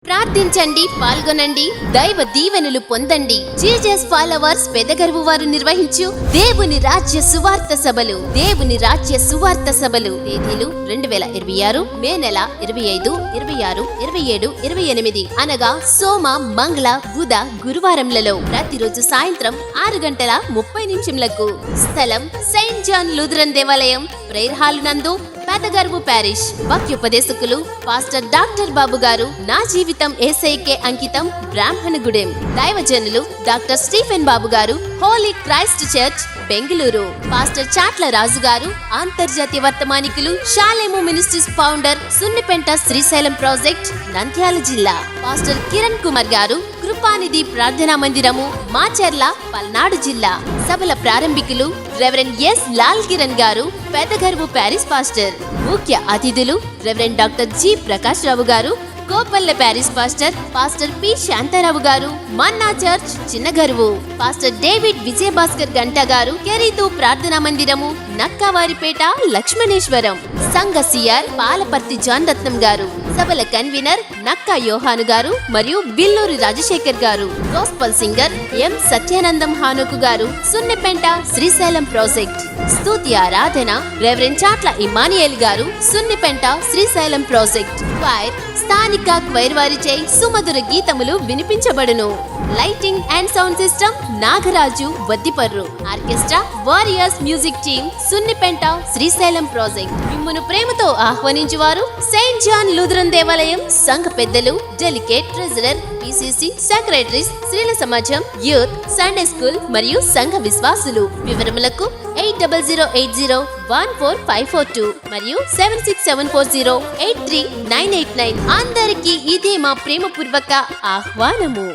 ప్రార్థించండి, పాల్గొనండి, దైవ దీవెనలు పొందండి. జీజస్ ఫాలోవర్స్ పెదగరువు వారు నిర్వహించు దేవుని రాజ్య సువార్త సభలు. దేవుని రాజ్య సువార్త సభలు తేదీలు 2026 మే నెల 25, 26, 27, 28 అనగా సోమ, మంగళ, బుధ, గురువారంలలో ప్రతిరోజు సాయంత్రం 6:30 స్థలం సెయింట్ జాన్ లూథరన్ దేవాలయం, ప్రేయర్ హాల్ నందు, పెదగరువు ప్యారిష్. వాక్యోపదేశకులు పాస్టర్ డాక్టర్ బాబు గారు. నా జీవితం యేసయ్యకే అంకితం, బ్రాహ్మణగూడెం. దైవజనులు doctor Stephen Babu garu, Holy Christ Church, Bengaluru. Pastor Chatla Raju garu, అంతర్జాతీయ వర్తమానికులు, షాలేము ministries founder, Sunnipenta Srisailam project, Nandyal జిల్లా. పాస్టర్ కిరణ్ కుమార్ గారు, కృపానిధి ప్రార్థనా మందిరము, మాచర్ల, పల్నాడు జిల్లా. సభల ప్రారంభికులు రెవరెండ్ ఎస్ లాల్ కిరణ్ గారు, పెదగరువు ప్యారిస్ పాస్టర్. ముఖ్య అతిథులు రెవరెండ్ డాక్టర్ జి ప్రకాష్ రావు గారు, Kopalle parish pastor. Pastor P Shanta Rao గారు, మన్నా చర్చ్, చిన్నగరువు. పాస్టర్ డేవిడ్ విజయభాస్కర్ గంట గారు, కెరీతు ప్రార్థనా మందిరము, నక్కవారిపేట, లక్ష్మణేశ్వరం. సంఘ సిఆర్ పాలపర్తి జాన్ రత్నం గారు. సభల కన్వీనర్ నక్కా యోహాను గారు మరియు బిల్లూరి రాజశేఖర్ గారు. గోస్పల్ సింగర్ ఎం సత్యానందం హానుకు గారు, సున్నెపెంట శ్రీశైలం ప్రాజెక్ట్. స్తుతి ఆరాధన reverend Chatla Emmanuel garu, Sunnipenta Srisailam project. Choir స్థానిక క్వైర్ వారిచే సుమధుర గీతములు వినిపించబడును. Lighting and sound system Nagaraju Vaddiparru. Orchestra warriors music team, Sunnipenta Srisailam project. మిమ్మును ప్రేమతో ఆహ్వానించువారు సెయింట్ జాన్ లూథరన్ దేవాలయం సంఘ పెద్దలు, డెలికేట్, ట్రెజరర్, పిసిసి సెక్రటరీస్, స్త్రీల సమాజం, యూత్, సండే స్కూల్ మరియు సంఘ విశ్వాసులు. వివరములకు 8080145542 మరియు 7674083 989. అందరికీ ఇదే మా ప్రేమపూర్వక ఆహ్వానము.